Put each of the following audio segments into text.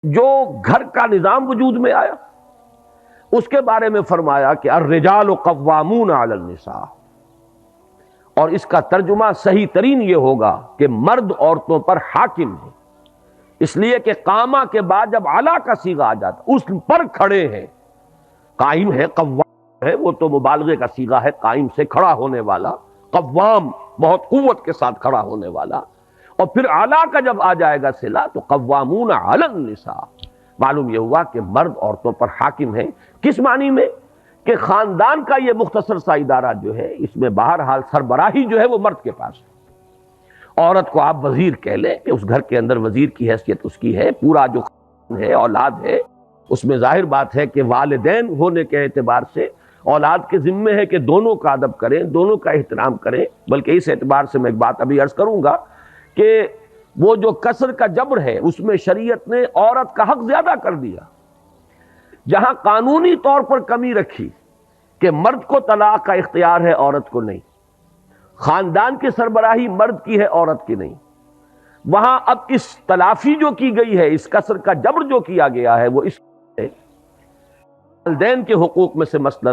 جو گھر کا نظام وجود میں آیا اس کے بارے میں فرمایا کہ الرجال قوامون علی النساء، اور اس کا ترجمہ صحیح ترین یہ ہوگا کہ مرد عورتوں پر حاکم ہے، اس لیے کہ قامہ کے بعد جب علا کا صیغہ آ جاتا اس پر کھڑے ہیں، قائم ہے، قوام ہے، وہ تو مبالغے کا صیغہ ہے، قائم سے کھڑا ہونے والا، قوام بہت قوت کے ساتھ کھڑا ہونے والا، اور پھر اعلیٰ کا جب آ جائے گا صلہ تو قوامون علی النساء، معلوم یہ ہوا کہ مرد عورتوں پر حاکم ہیں۔ کس معنی میں؟ کہ خاندان کا یہ مختصر سا ادارہ جو ہے اس میں بہرحال سربراہی جو ہے وہ مرد کے پاس ہے، عورت کو آپ وزیر کہہ لیں کہ اس گھر کے اندر وزیر کی حیثیت اس کی ہے، پورا جو خاندان ہے، اولاد ہے، اس میں ظاہر بات ہے کہ والدین ہونے کے اعتبار سے اولاد کے ذمے ہے کہ دونوں کا ادب کریں، دونوں کا احترام کریں، بلکہ اس اعتبار سے میں ایک بات ابھی عرض کروں گا کہ وہ جو کسر کا جبر ہے اس میں شریعت نے عورت کا حق زیادہ کر دیا، جہاں قانونی طور پر کمی رکھی کہ مرد کو طلاق کا اختیار ہے عورت کو نہیں، خاندان کی سربراہی مرد کی ہے عورت کی نہیں، وہاں اب اس تلافی جو کی گئی ہے، اس کسر کا جبر جو کیا گیا ہے وہ اس والدین کے حقوق میں سے مثلا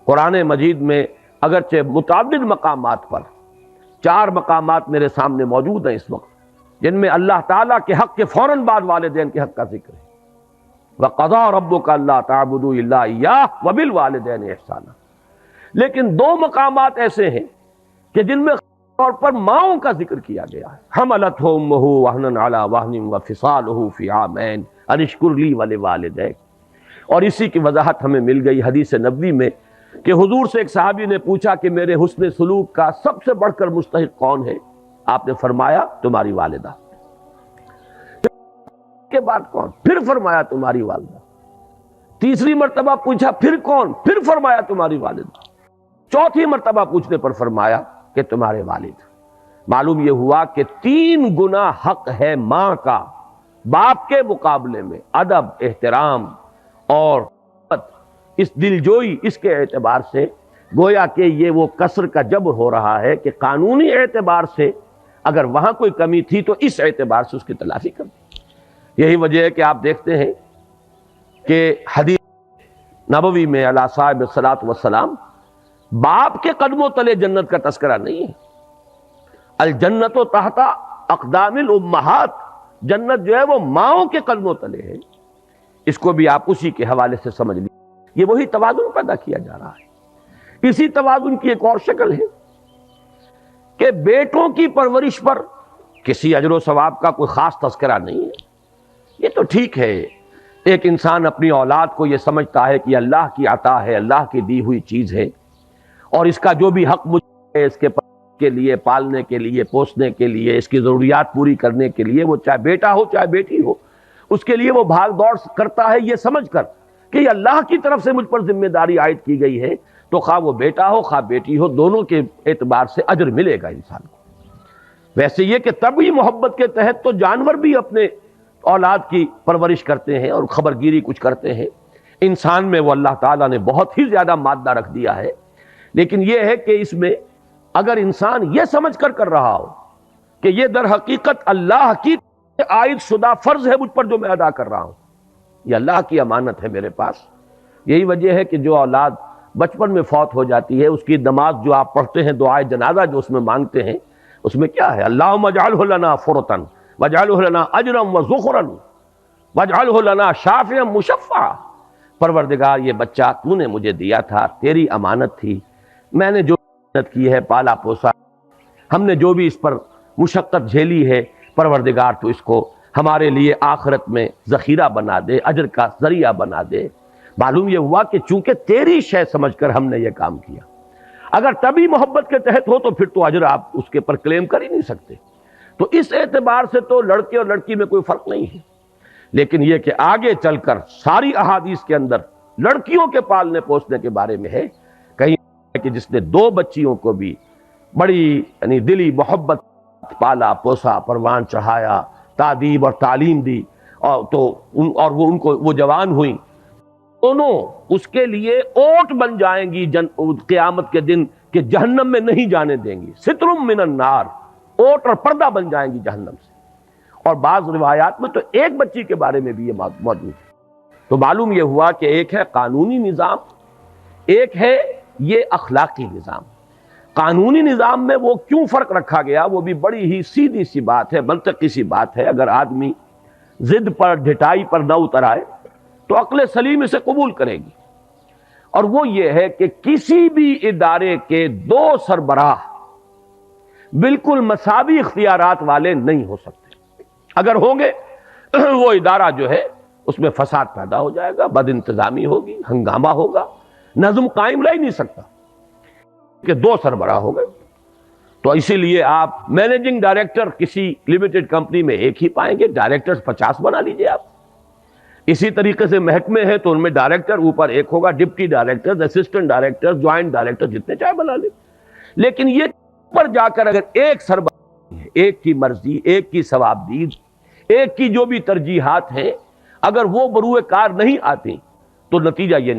قرآن مجید میں اگرچہ متعدد مقامات پر 4 مقامات میرے سامنے موجود ہیں اس وقت جن میں اللہ تعالیٰ کے حق کے فوراً بعد والدین کے حق کا ذکر ہے، وَقَضَىٰ رَبُّكَ أَلَّا تَعْبُدُوا إِلَّا إِيَّاهُ وَبِالْوَالِدَيْنِ إِحْسَانًا، لیکن 2 مقامات ایسے ہیں کہ جن میں خاص طور پر ماؤں کا ذکر کیا گیا ہے، حَمَلَتْهُ أُمُّهُ وَهْنًا عَلَىٰ وَهْنٍ وَفِصَالُهُ فِي عَامَيْنِ أَنِ اشْكُرْ لِي وَلِوَالِدَيْكَ، اور اسی کی وضاحت ہمیں مل گئی حدیث نبوی میں کہ حضور سے ایک صحابی نے پوچھا کہ میرے حسن سلوک کا سب سے بڑھ کر مستحق کون ہے؟ آپ نے فرمایا تمہاری والدہ، کے بعد کون؟ پھر فرمایا تمہاری والدہ، تیسری مرتبہ پوچھا پھر کون؟ پھر فرمایا تمہاری والدہ، چوتھی مرتبہ پوچھنے پر فرمایا کہ تمہارے والد۔ معلوم یہ ہوا کہ 3 گنا حق ہے ماں کا باپ کے مقابلے میں، ادب، احترام اور اس دلجوئی، اس کے اعتبار سے گویا کہ یہ وہ کسر کا جبر ہو رہا ہے کہ قانونی اعتبار سے اگر وہاں کوئی کمی تھی تو اس اعتبار سے اس کی تلافی کر دی۔ یہی وجہ ہے کہ آپ دیکھتے ہیں کہ حدیث نبوی میں علی صاحب الصلاۃ والسلام باپ کے قدموں تلے جنت کا تذکرہ نہیں ہے، الجنت تحت اقدام الامہات، جنت جو ہے وہ ماؤں کے قدموں تلے ہے، اس کو بھی آپ اسی کے حوالے سے سمجھ لیجیے۔ یہ وہی توازن پیدا کیا جا رہا ہے۔ اسی توازن کی ایک اور شکل ہے کہ بیٹوں کی پرورش پر کسی اجر و ثواب کا کوئی خاص تذکرہ نہیں ہے، یہ تو ٹھیک ہے، ایک انسان اپنی اولاد کو یہ سمجھتا ہے کہ اللہ کی عطا ہے، اللہ کی دی ہوئی چیز ہے، اور اس کا جو بھی حق مجھے ہے اس کے لیے پالنے کے لیے، پوسنے کے لیے، اس کی ضروریات پوری کرنے کے لیے، وہ چاہے بیٹا ہو چاہے بیٹی ہو، اس کے لیے وہ بھاگ دوڑ کرتا ہے یہ سمجھ کر کہ یہ اللہ کی طرف سے مجھ پر ذمہ داری عائد کی گئی ہے، تو خواہ وہ بیٹا ہو خواہ بیٹی ہو، دونوں کے اعتبار سے اجر ملے گا انسان کو۔ ویسے یہ کہ طبعی محبت کے تحت تو جانور بھی اپنے اولاد کی پرورش کرتے ہیں اور خبرگیری کچھ کرتے ہیں، انسان میں وہ اللہ تعالیٰ نے بہت ہی زیادہ مادہ رکھ دیا ہے، لیکن یہ ہے کہ اس میں اگر انسان یہ سمجھ کر کر رہا ہو کہ یہ در حقیقت اللہ کی عائد شدہ فرض ہے مجھ پر جو میں ادا کر رہا ہوں، یہ اللہ کی امانت ہے میرے پاس۔ یہی وجہ ہے کہ جو اولاد بچپن میں فوت ہو جاتی ہے اس کی نماز جو آپ پڑھتے ہیں، دعائے جنازہ جو اس میں مانگتے ہیں، اس میں کیا ہے؟ اللہم اجعلہ لنا فرطا واجعلہ لنا اجرا وذخرا واجعلہ لنا شافعا مشفعا، پروردگار یہ بچہ تو نے مجھے دیا تھا، تیری امانت تھی، میں نے جو محنت کی ہے، پالا پوسا، ہم نے جو بھی اس پر مشقت جھیلی ہے، پروردگار تو اس کو ہمارے لیے آخرت میں ذخیرہ بنا دے، اجر کا ذریعہ بنا دے۔ معلوم یہ ہوا کہ چونکہ تیری شے سمجھ کر ہم نے یہ کام کیا، اگر تبھی محبت کے تحت ہو تو پھر تو اجر آپ اس کے پر کلیم کر ہی نہیں سکتے، تو اس اعتبار سے تو لڑکے اور لڑکی میں کوئی فرق نہیں ہے۔ لیکن یہ کہ آگے چل کر ساری احادیث کے اندر لڑکیوں کے پالنے پوسنے کے بارے میں ہے، کہیں کہ جس نے 2 بچیوں کو بھی بڑی یعنی دلی محبت پالا پوسا، پروان چڑھایا، تعدیب اور تعلیم دی، اور وہ ان کو وہ جوان ہوئیں، دونوں اس کے لیے اوٹ بن جائیں گی قیامت کے دن کہ جہنم میں نہیں جانے دیں گی، سترم من النار، اوٹ اور پردہ بن جائیں گی جہنم سے، اور بعض روایات میں تو ایک بچی کے بارے میں بھی یہ موجود ہے۔ تو معلوم یہ ہوا کہ ایک ہے قانونی نظام، ایک ہے یہ اخلاقی نظام۔ قانونی نظام میں وہ کیوں فرق رکھا گیا، وہ بھی بڑی ہی سیدھی سی بات ہے، منطقی سی بات ہے۔ اگر آدمی ضد پر ڈھٹائی پر نہ اتر آئے تو عقل سلیم اسے قبول کرے گی، اور وہ یہ ہے کہ کسی بھی ادارے کے دو سربراہ بالکل مساوی اختیارات والے نہیں ہو سکتے۔ اگر ہوں گے وہ ادارہ جو ہے اس میں فساد پیدا ہو جائے گا، بد انتظامی ہوگی، ہنگامہ ہوگا، نظم قائم رہ ہی نہیں سکتا کہ دو سربراہ ہو گئے۔ تو اسی لیے آپ مینیجنگ ڈائریکٹر کسی لمیٹڈ کمپنی میں ایک ہی پائیں گے، ڈائریکٹر 50 بنا لیجئے آپ۔ اسی طریقے سے محکمے ہیں تو ان میں ڈائریکٹر اوپر ایک ہوگا، deputy director, assistant director, joint director, جتنے چاہے بنا لیں۔ لیکن یہ پر جا کر اگر ایک سربراہ ہے، ایک کی مرضی، ایک کی ثوابدید، ایک کی جو بھی ترجیحات ہیں، اگر وہ بروئے کار نہیں آتی تو نتیجہ یہ نکلے